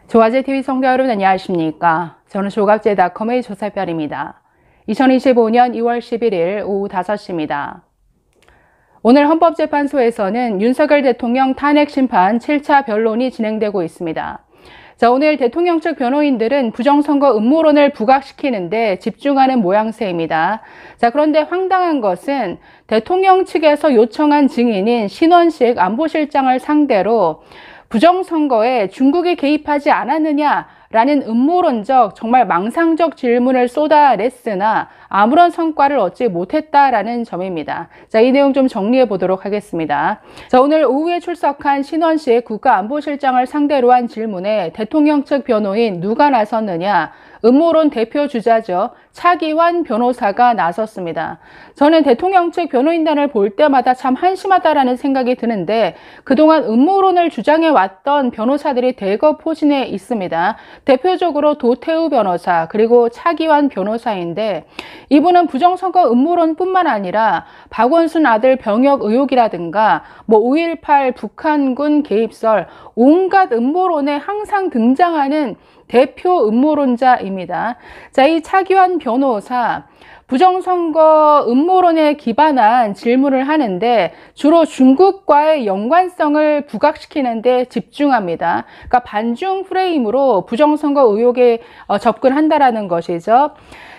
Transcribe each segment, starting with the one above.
조화제TV 성도 여러분 안녕하십니까? 저는 조갑제닷컴의 조사별입니다. 2025년 2월 11일 오후 5시입니다. 오늘 헌법재판소에서는 윤석열 대통령 탄핵심판 7차 변론이 진행되고 있습니다. 자, 오늘 대통령 측 변호인들은 부정선거 음모론을 부각시키는데 집중하는 모양새입니다. 자, 그런데 황당한 것은 대통령 측에서 요청한 증인인 신원식 안보실장을 상대로 부정선거에 중국이 개입하지 않았느냐라는 음모론적 정말 망상적 질문을 쏟아냈으나 아무런 성과를 얻지 못했다라는 점입니다. 자, 이 내용 좀 정리해 보도록 하겠습니다. 자, 오늘 오후에 출석한 신원식 국가안보실장을 상대로 한 질문에 대통령 측 변호인 누가 나섰느냐? 음모론 대표 주자죠. 차기환 변호사가 나섰습니다. 저는 대통령 측 변호인단을 볼 때마다 참 한심하다라는 생각이 드는데 그동안 음모론을 주장해 왔던 변호사들이 대거 포진해 있습니다. 대표적으로 도태우 변호사 그리고 차기환 변호사인데 이분은 부정선거 음모론뿐만 아니라 박원순 아들 병역 의혹이라든가 5.18 북한군 개입설 온갖 음모론에 항상 등장하는 대표 음모론자입니다. 자, 이 차기환 변호사 부정선거 음모론에 기반한 질문을 하는데 주로 중국과의 연관성을 부각시키는 데 집중합니다. 그러니까 반중 프레임으로 부정선거 의혹에 접근한다라는 것이죠.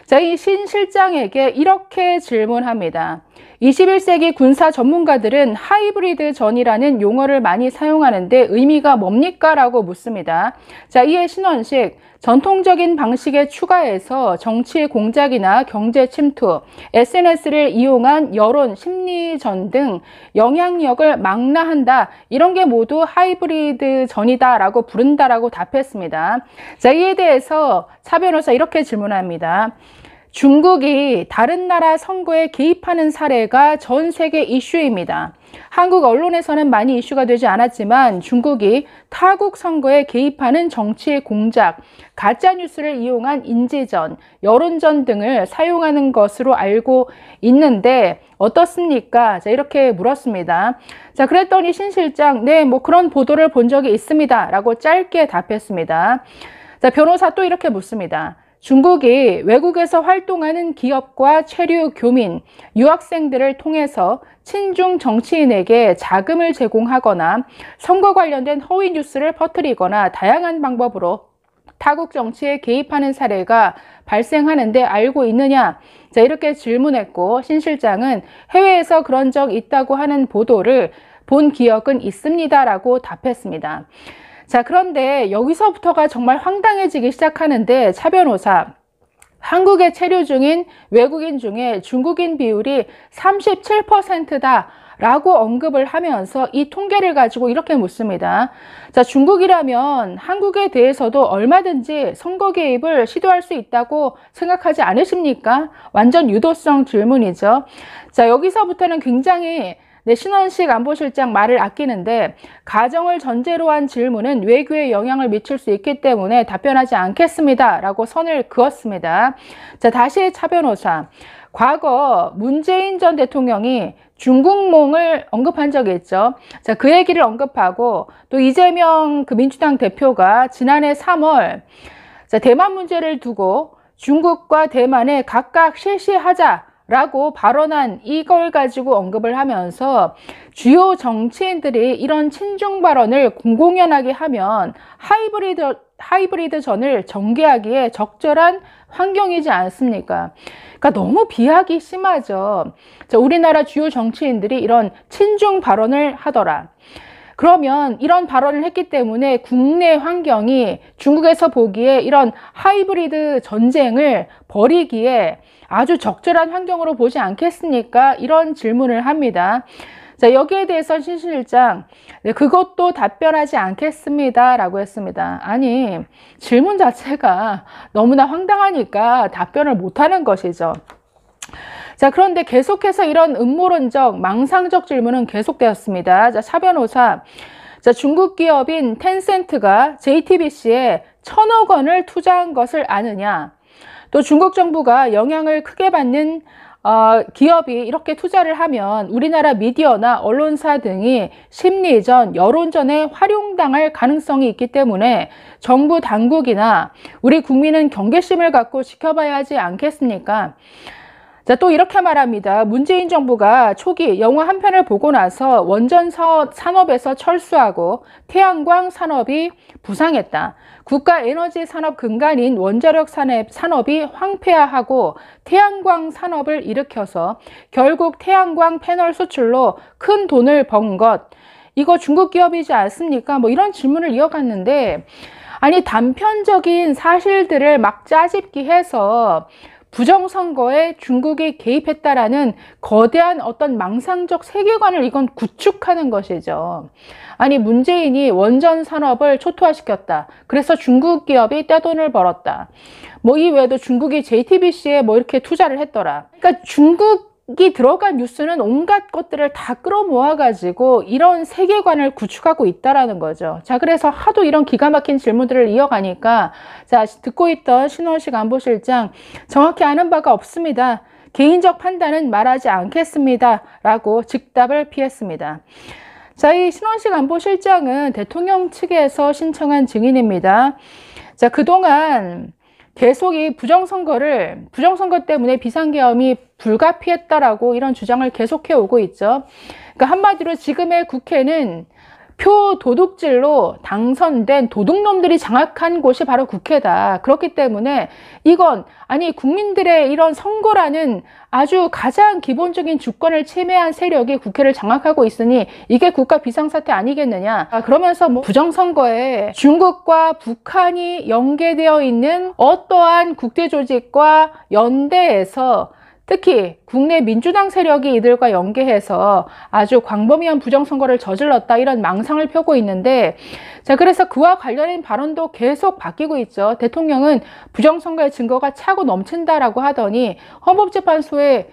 자, 이 신 실장에게 이렇게 질문합니다. 21세기 군사 전문가들은 하이브리드 전이라는 용어를 많이 사용하는데 의미가 뭡니까? 라고 묻습니다. 자, 이에 신원식 전통적인 방식에 추가해서 정치 공작이나 경제 침투, SNS를 이용한 여론 심리전 등 영향력을 망라한다. 이런 게 모두 하이브리드 전이다 라고 부른다라고 답했습니다. 자, 이에 대해서 차 변호사 이렇게 질문합니다. 중국이 다른 나라 선거에 개입하는 사례가 전 세계 이슈입니다. 한국 언론에서는 많이 이슈가 되지 않았지만 중국이 타국 선거에 개입하는 정치 공작, 가짜뉴스를 이용한 인지전, 여론전 등을 사용하는 것으로 알고 있는데 어떻습니까? 자, 이렇게 물었습니다. 자, 그랬더니 신 실장, 네, 그런 보도를 본 적이 있습니다. 라고 짧게 답했습니다. 자, 변호사 또 이렇게 묻습니다. 중국이 외국에서 활동하는 기업과 체류 교민, 유학생들을 통해서 친중 정치인에게 자금을 제공하거나 선거 관련된 허위 뉴스를 퍼뜨리거나 다양한 방법으로 타국 정치에 개입하는 사례가 발생하는데 알고 있느냐? 자, 이렇게 질문했고 신 실장은 해외에서 그런 적 있다고 하는 보도를 본 기억은 있습니다라고 답했습니다. 자, 그런데 여기서부터가 정말 황당해지기 시작하는데 차 변호사, 한국에 체류 중인 외국인 중에 중국인 비율이 37%다 라고 언급을 하면서 이 통계를 가지고 이렇게 묻습니다. 자, 중국이라면 한국에 대해서도 얼마든지 선거 개입을 시도할 수 있다고 생각하지 않으십니까? 완전 유도성 질문이죠. 자, 여기서부터는 굉장히 신원식 안보실장 말을 아끼는데 가정을 전제로 한 질문은 외교에 영향을 미칠 수 있기 때문에 답변하지 않겠습니다. 라고 선을 그었습니다. 자, 다시 차 변호사. 과거 문재인 전 대통령이 중국몽을 언급한 적이 있죠. 자, 그 얘기를 언급하고 또 이재명 민주당 대표가 지난해 3월 자, 대만 문제를 두고 중국과 대만에 각각 실시하자 라고 발언한 이걸 가지고 언급을 하면서 주요 정치인들이 이런 친중 발언을 공공연하게 하면 하이브리드 전을 전개하기에 적절한 환경이지 않습니까? 그러니까 너무 비하기 심하죠. 자, 우리나라 주요 정치인들이 이런 친중 발언을 하더라. 그러면 이런 발언을 했기 때문에 국내 환경이 중국에서 보기에 이런 하이브리드 전쟁을 벌이기에 아주 적절한 환경으로 보지 않겠습니까? 이런 질문을 합니다. 자, 여기에 대해서 신 실장, 네, 그것도 답변하지 않겠습니다. 라고 했습니다. 아니, 질문 자체가 너무나 황당하니까 답변을 못하는 것이죠. 자, 그런데 계속해서 이런 음모론적, 망상적 질문은 계속되었습니다. 자, 차 변호사. 자, 중국 기업인 텐센트가 JTBC에 1,000억 원을 투자한 것을 아느냐? 또 중국 정부가 영향을 크게 받는 기업이 이렇게 투자를 하면 우리나라 미디어나 언론사 등이 심리전, 여론전에 활용당할 가능성이 있기 때문에 정부 당국이나 우리 국민은 경계심을 갖고 지켜봐야 하지 않겠습니까? 자, 또 이렇게 말합니다. 문재인 정부가 초기 영화 한 편을 보고 나서 원전 산업에서 철수하고 태양광 산업이 부상했다. 국가 에너지 산업 근간인 원자력 산업이 황폐화하고 태양광 산업을 일으켜서 결국 태양광 패널 수출로 큰 돈을 번 것. 이거 중국 기업이지 않습니까? 뭐 이런 질문을 이어갔는데, 아니 단편적인 사실들을 막 짜집기 해서 부정선거에 중국이 개입했다라는 거대한 어떤 망상적 세계관을 이건 구축하는 것이죠. 아니 문재인이 원전 산업을 초토화시켰다. 그래서 중국 기업이 떼돈을 벌었다. 뭐 이외에도 중국이 JTBC에 뭐 이렇게 투자를 했더라. 그러니까 중국이 들어간 뉴스는 온갖 것들을 다 끌어모아 가지고 이런 세계관을 구축하고 있다라는 거죠. 자, 그래서 하도 이런 기가 막힌 질문들을 이어가니까 자, 듣고 있던 신원식 안보실장 정확히 아는 바가 없습니다. 개인적 판단은 말하지 않겠습니다. 라고 즉답을 피했습니다. 자, 이 신원식 안보실장은 대통령 측에서 신청한 증인입니다. 자, 그동안 계속 이 부정선거 때문에 비상계엄이 불가피했다라고 이런 주장을 계속해 오고 있죠. 그러니까 한마디로 지금의 국회는 표 도둑질로 당선된 도둑놈들이 장악한 곳이 바로 국회다. 그렇기 때문에 이건 아니 국민들의 이런 선거라는 아주 가장 기본적인 주권을 침해한 세력이 국회를 장악하고 있으니 이게 국가 비상사태 아니겠느냐. 그러면서 뭐 부정선거에 중국과 북한이 연계되어 있는 어떠한 국제조직과 연대에서 특히 국내 민주당 세력이 이들과 연계해서 아주 광범위한 부정선거를 저질렀다 이런 망상을 펴고 있는데, 자, 그래서 그와 관련된 발언도 계속 바뀌고 있죠. 대통령은 부정선거의 증거가 차고 넘친다라고 하더니 헌법재판소에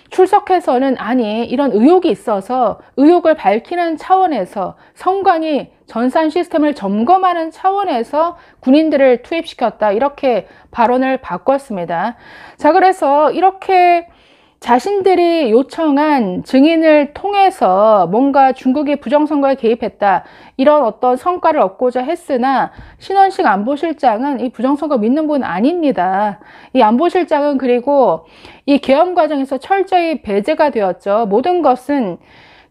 출석해서는 아니 이런 의혹이 있어서 의혹을 밝히는 차원에서 선관위 전산 시스템을 점검하는 차원에서 군인들을 투입시켰다 이렇게 발언을 바꿨습니다. 자, 그래서 이렇게 자신들이 요청한 증인을 통해서 뭔가 중국이 부정선거에 개입했다 이런 어떤 성과를 얻고자 했으나 신원식 안보실장은 이 부정선거 믿는 분 아닙니다. 이 안보실장은 그리고 이 계엄 과정에서 철저히 배제가 되었죠. 모든 것은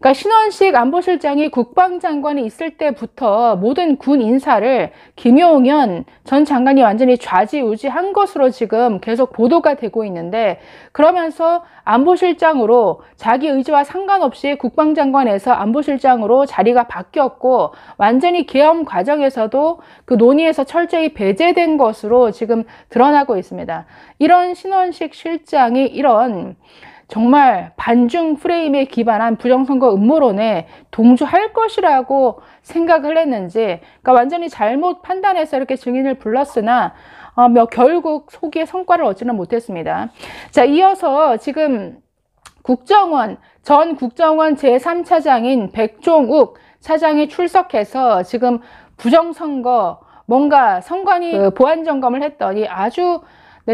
그러니까 신원식 안보실장이 국방장관이 있을 때부터 모든 군 인사를 김용현 전 장관이 완전히 좌지우지한 것으로 지금 계속 보도가 되고 있는데, 그러면서 안보실장으로 자기 의지와 상관없이 국방장관에서 안보실장으로 자리가 바뀌었고 완전히 계엄 과정에서도 그 논의에서 철저히 배제된 것으로 지금 드러나고 있습니다. 이런 신원식 실장이 이런 정말 반중 프레임에 기반한 부정선거 음모론에 동조할 것이라고 생각을 했는지, 그러니까 완전히 잘못 판단해서 이렇게 증인을 불렀으나 결국 소기의 성과를 얻지는 못했습니다. 자, 이어서 지금 전 국정원 제3차장인 백종욱 차장이 출석해서 지금 부정선거 뭔가 선관위 보안 점검을 했더니 아주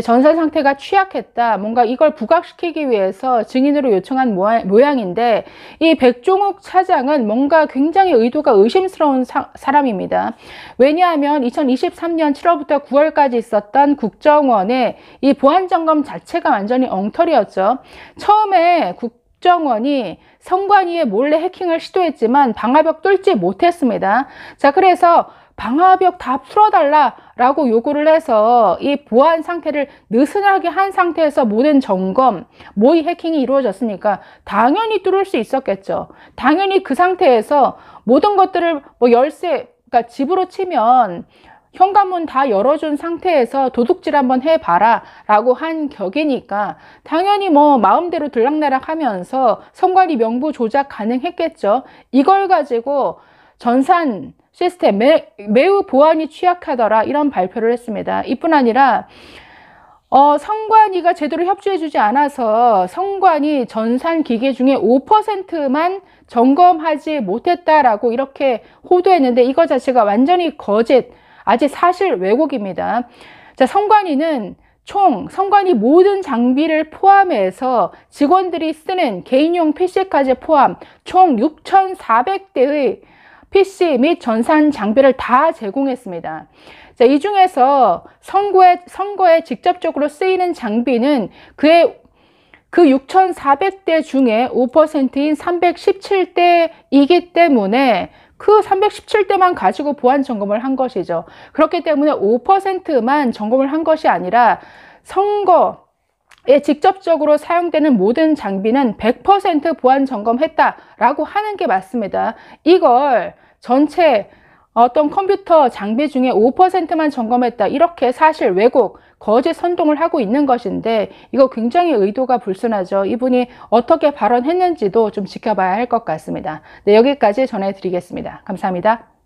전산 상태가 취약했다. 뭔가 이걸 부각시키기 위해서 증인으로 요청한 모양인데, 이 백종욱 차장은 뭔가 굉장히 의도가 의심스러운 사람입니다. 왜냐하면 2023년 7월부터 9월까지 있었던 국정원의 이 보안 점검 자체가 완전히 엉터리였죠. 처음에 국정원이 선관위에 몰래 해킹을 시도했지만 방화벽 뚫지 못했습니다. 자, 그래서 방화벽 다 풀어달라라고 요구를 해서 이 보안 상태를 느슨하게 한 상태에서 모든 점검, 모의 해킹이 이루어졌으니까 당연히 뚫을 수 있었겠죠. 당연히 그 상태에서 모든 것들을 뭐 열쇠, 그러니까 집으로 치면 현관문 다 열어준 상태에서 도둑질 한번 해봐라 라고 한 격이니까 당연히 뭐 마음대로 들락날락 하면서 선관위 명부 조작 가능했겠죠. 이걸 가지고 전산 시스템 매우 보안이 취약하더라 이런 발표를 했습니다. 이뿐 아니라 선관위가 제대로 협조해주지 않아서 선관위 전산 기계 중에 5%만 점검하지 못했다라고 이렇게 호도했는데, 이거 자체가 완전히 거짓, 아직 사실 왜곡입니다. 자, 선관위는 총 선관위 모든 장비를 포함해서 직원들이 쓰는 개인용 PC까지 포함 총 6,400대의 PC 및 전산 장비를 다 제공했습니다. 자, 이 중에서 선거에 직접적으로 쓰이는 장비는 그 6,400대 중에 5%인 317대이기 때문에 그 317대만 가지고 보안 점검을 한 것이죠. 그렇기 때문에 5%만 점검을 한 것이 아니라 선거에 직접적으로 사용되는 모든 장비는 100% 보안 점검했다라고 하는 게 맞습니다. 이걸 전체 어떤 컴퓨터 장비 중에 5%만 점검했다, 이렇게 사실 왜곡, 거짓 선동을 하고 있는 것인데 이거 굉장히 의도가 불순하죠. 이분이 어떻게 발언했는지도 좀 지켜봐야 할 것 같습니다. 네, 여기까지 전해드리겠습니다. 감사합니다.